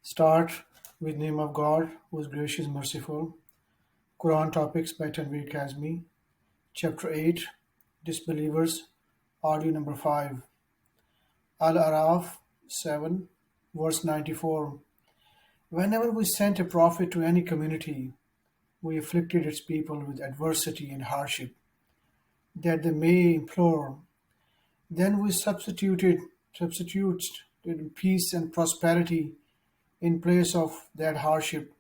Start with name of God, who is gracious, merciful. Quran topics by Tanvir Kazmi. Chapter 8, Disbelievers, audio number 5. Al-Araf 7, verse 94. Whenever we sent a prophet to any community, we afflicted its people with adversity and hardship, that they may implore. Then we substituted peace and prosperity in place of that hardship.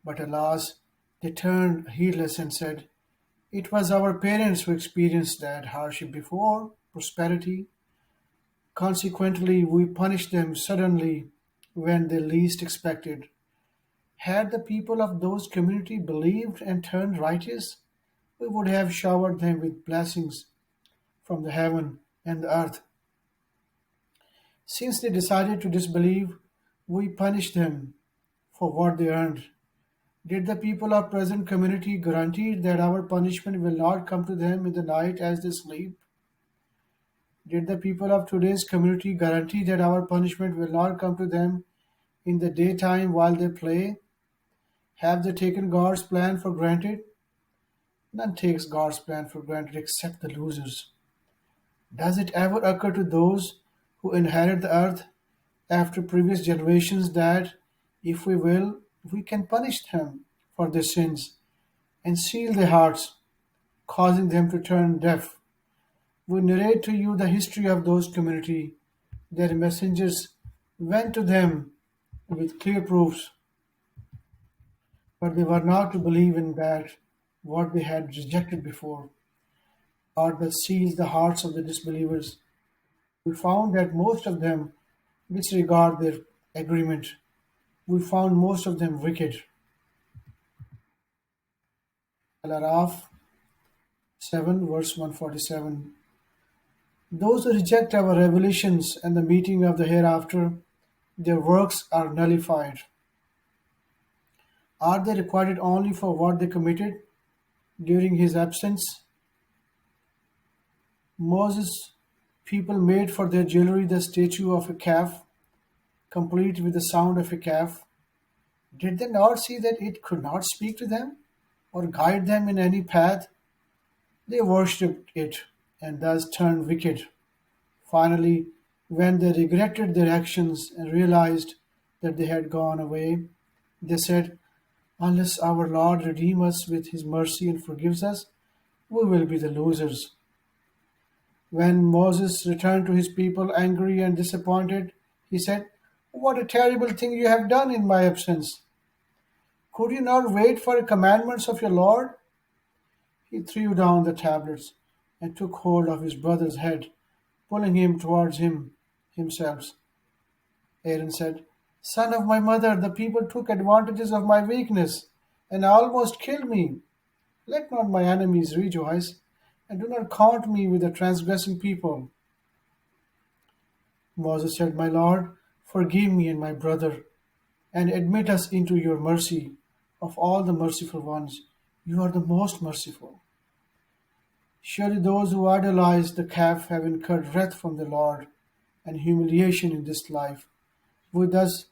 But alas, they turned heedless and said, "It was our parents who experienced that hardship before prosperity. Consequently, we punished them suddenly when they least expected. Had the people of those communities believed and turned righteous, we would have showered them with blessings from the heaven and the earth. Since they decided to disbelieve, we punished them for what they earned. Did the people of present community guarantee that our punishment will not come to them in the night as they sleep? Did the people of today's community guarantee that our punishment will not come to them in the daytime while they play? Have they taken God's plan for granted? None takes God's plan for granted except the losers. Does it ever occur to those who inherit the earth after previous generations that, if we will, we can punish them for their sins and seal their hearts, causing them to turn deaf? We narrate to you the history of those community. Their messengers went to them with clear proofs, but they were not to believe in that what they had rejected before. God that seals the hearts of the disbelievers. We found that most of them disregard their agreement. We found most of them wicked. Al-Araf 7 verse 147. Those who reject our revelations and the meeting of the hereafter, their works are nullified. Are they requited only for what they committed during his absence? Moses' people made for their jewelry the statue of a calf, complete with the sound of a calf. Did they not see that it could not speak to them or guide them in any path? They worshipped it and thus turned wicked. Finally, when they regretted their actions and realized that they had gone away, they said, "Unless our Lord redeem us with his mercy and forgives us, we will be the losers." When Moses returned to his people angry and disappointed, he said, "What a terrible thing you have done in my absence. Could you not wait for the commandments of your Lord?" He threw down the tablets and took hold of his brother's head, pulling him towards himself. Aaron said, "Son of my mother, the people took advantages of my weakness and almost killed me. Let not my enemies rejoice, and do not count me with the transgressing people." Moses said, "My Lord, forgive me and my brother, and admit us into your mercy. Of all the merciful ones, you are the most merciful." Surely those who idolize the calf have incurred wrath from the Lord and humiliation in this life. We thus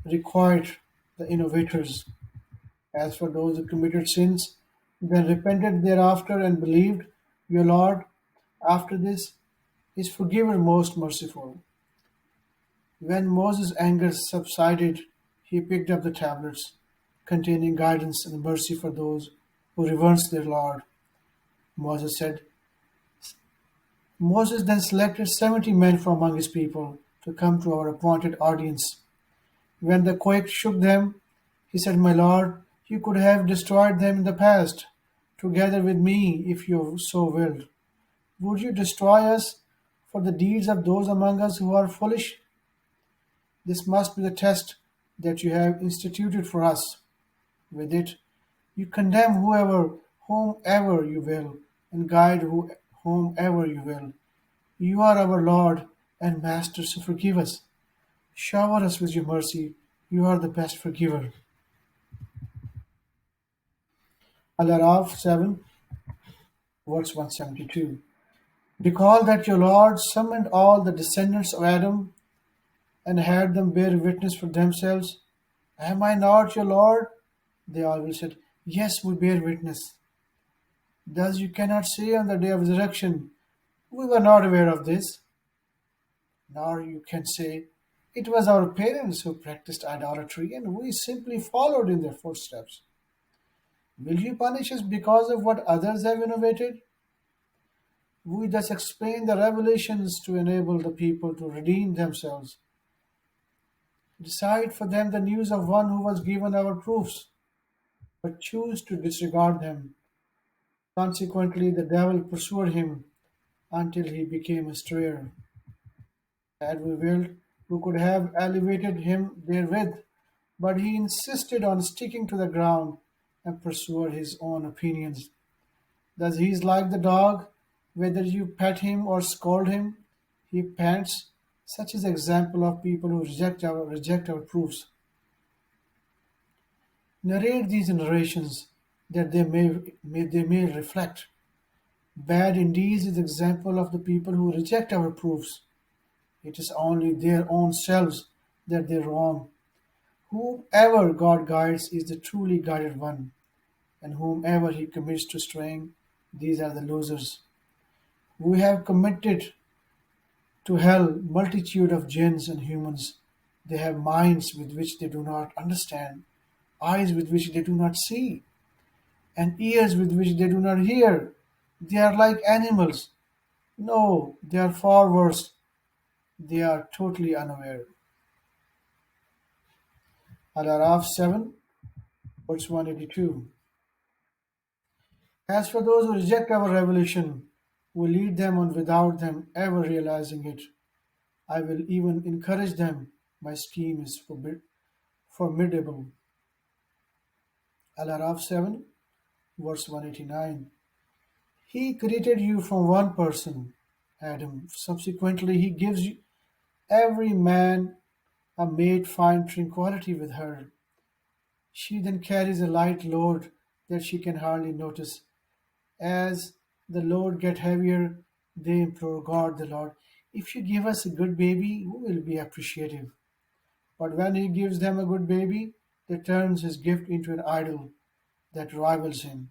required the innovators. As for those who committed sins, then repented thereafter and believed, your Lord, after this, is forgiver most merciful. When Moses' anger subsided, he picked up the tablets containing guidance and mercy for those who reverenced their Lord. Moses said, Moses then selected 70 men from among his people to come to our appointed audience. When the quake shook them, he said, "My Lord, you could have destroyed them in the past, together with me, if you so willed. Would you destroy us for the deeds of those among us who are foolish? This must be the test that you have instituted for us. With it, you condemn whomever you will, and guide whomever you will. You are our Lord and Master, so forgive us. Shower us with your mercy. You are the best forgiver." Al-Araf 7, verse 172. Recall that your Lord summoned all the descendants of Adam and had them bear witness for themselves. Am I not your Lord? They always said, yes, we bear witness. Thus you cannot say on the day of resurrection, we were not aware of this. Nor you can say, it was our parents who practiced idolatry and we simply followed in their footsteps. Will you punish us because of what others have innovated? We thus explain the revelations to enable the people to redeem themselves. Decide for them the news of one who was given our proofs, but choose to disregard them. Consequently, the devil pursued him until he became a strayer. Had we willed, we could have elevated him therewith, but he insisted on sticking to the ground and pursued his own opinions. Thus he is like the dog, whether you pet him or scold him, he pants. Such is the example of people who reject our proofs. Narrate these narrations that they may reflect. Bad indeed is the example of the people who reject our proofs. It is only their own selves that they wrong. Whomever God guides is the truly guided one, and whomever he commits to straying, these are the losers. We have committed to hell multitude of jinns and humans. They have minds with which they do not understand, eyes with which they do not see, and ears with which they do not hear. They are like animals. No, they are far worse. They are totally unaware. Al-Araf 7, verse 182. As for those who reject our revelation, we lead them on without them ever realizing it. I will even encourage them. My scheme is formidable. Al-Araf 7, verse 189. He created you from one person, Adam. Subsequently, he gives every man a mate find tranquility with her. She then carries a light load that she can hardly notice. As the load get heavier, they implore God the Lord, if you give us a good baby, we will be appreciative. But when he gives them a good baby, they turns his gift into an idol that rivals him.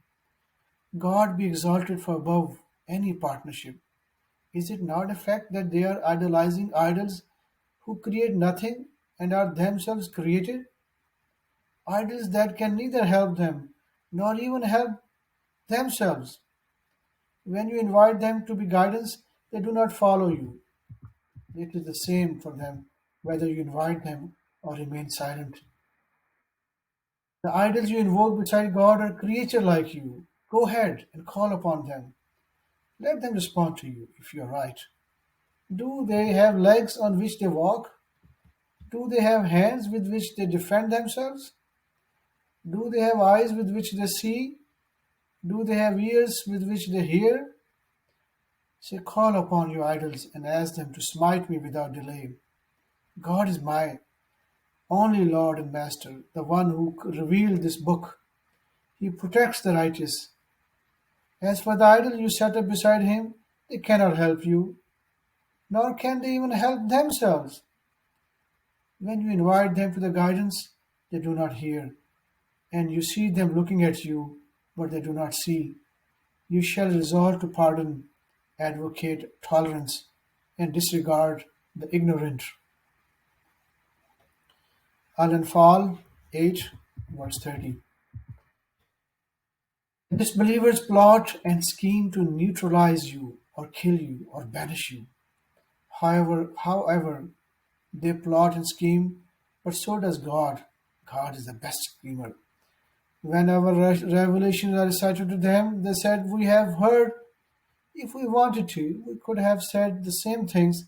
God be exalted for above any partnership. Is it not a fact that they are idolizing idols who create nothing and are themselves created? Idols that can neither help them nor even help themselves. When you invite them to be guidance, they do not follow you. It is the same for them whether you invite them or remain silent. The idols you invoke beside God are creatures like you. Go ahead and call upon them. Let them respond to you if you are right. Do they have legs on which they walk? Do they have hands with which they defend themselves? Do they have eyes with which they see? Do they have ears with which they hear? Say, call upon your idols and ask them to smite me without delay. God is my only Lord and Master, the one who revealed this book. He protects the righteous. As for the idol you set up beside him, they cannot help you, nor can they even help themselves. When you invite them to the guidance, they do not hear, and you see them looking at you, but they do not see. You shall resolve to pardon, advocate tolerance, and disregard the ignorant. Al-Anfal 8, verse 30. Disbelievers plot and scheme to neutralize you, or kill you, or banish you. However, they plot and scheme, but so does God. God is the best schemer. When our revelations are recited to them, they said, we have heard. If we wanted to, we could have said the same things.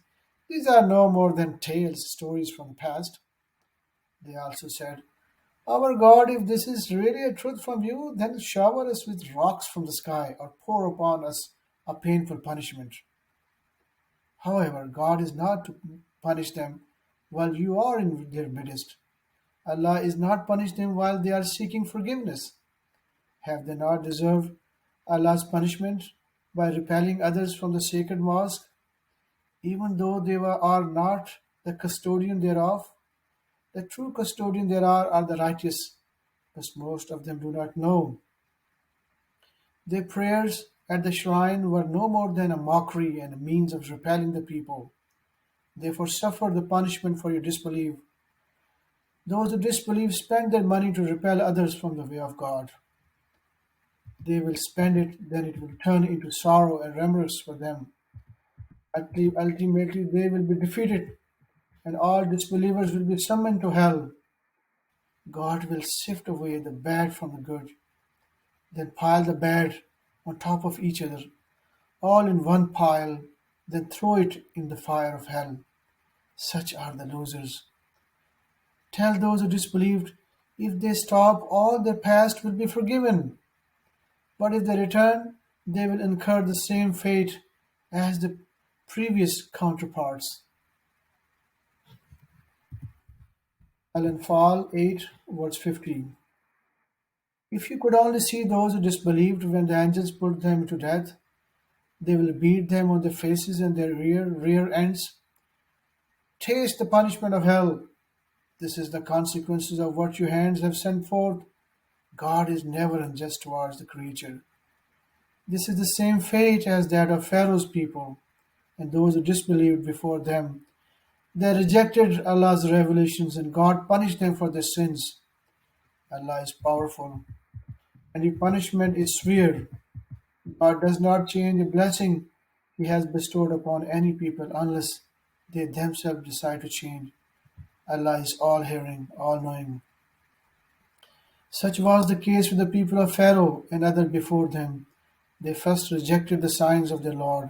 These are no more than tales, stories from the past. They also said, our God, if this is really a truth from you, then shower us with rocks from the sky or pour upon us a painful punishment. However, God is not to punish them while you are in their midst. Allah is not punished them while they are seeking forgiveness. Have they not deserved Allah's punishment by repelling others from the sacred mosque, even though they are not? the custodian thereof. The true custodian thereof are the righteous, but most of them do not know. Their prayers at the shrine were no more than a mockery and a means of repelling the people. Therefore, suffer the punishment for your disbelief. Those who disbelieve spend their money to repel others from the way of God. They will spend it, then it will turn into sorrow and remorse for them. Ultimately, they will be defeated, and all disbelievers will be summoned to hell. God will sift away the bad from the good, then pile the bad on top of each other, all in one pile, then throw it in the fire of hell. Such are the losers. Tell those who disbelieved, if they stop, all their past will be forgiven. But if they return, they will incur the same fate as the previous counterparts. Al-Anfal 8, verse 15. If you could only see those who disbelieved when the angels put them to death, they will beat them on their faces and their rear ends. Taste the punishment of hell. This is the consequences of what your hands have sent forth. God is never unjust towards the creature. This is the same fate as that of Pharaoh's people and those who disbelieved before them. They rejected Allah's revelations and God punished them for their sins. Allah is powerful and His punishment is severe. God does not change the blessing He has bestowed upon any people unless they themselves decide to change. Allah is all hearing, all knowing. Such was the case with the people of Pharaoh and others before them. They first rejected the signs of their Lord.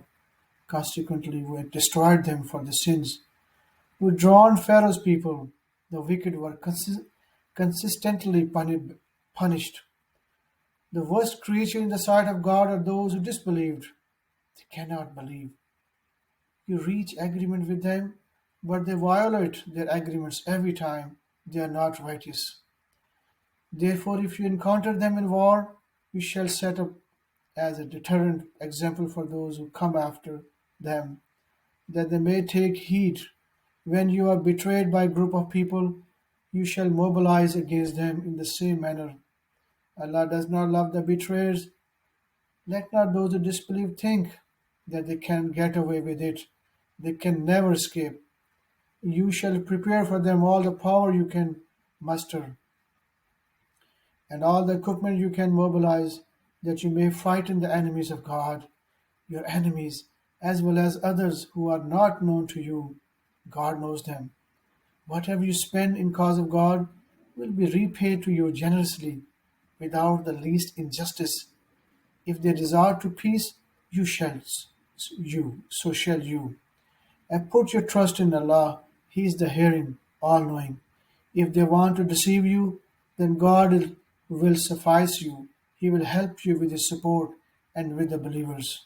Consequently, we destroyed them for their sins. We drowned Pharaoh's people. The wicked were consistently punished. The worst creature in the sight of God are those who disbelieved. They cannot believe. You reach agreement with them, but they violate their agreements every time. They are not righteous. Therefore, if you encounter them in war, you shall set up as a deterrent example for those who come after them, that they may take heed. When you are betrayed by a group of people, you shall mobilize against them in the same manner. Allah does not love the betrayers. Let not those who disbelieve think that they can get away with it. They can never escape. You shall prepare for them all the power you can muster and all the equipment you can mobilize, that you may frighten the enemies of God, your enemies, as well as others who are not known to you. God knows them. Whatever you spend in cause of God will be repaid to you generously, without the least injustice. If they desire to peace, so shall you. And put your trust in Allah. He is the hearing, all-knowing. If they want to deceive you, then God will suffice you. He will help you with His support and with the believers.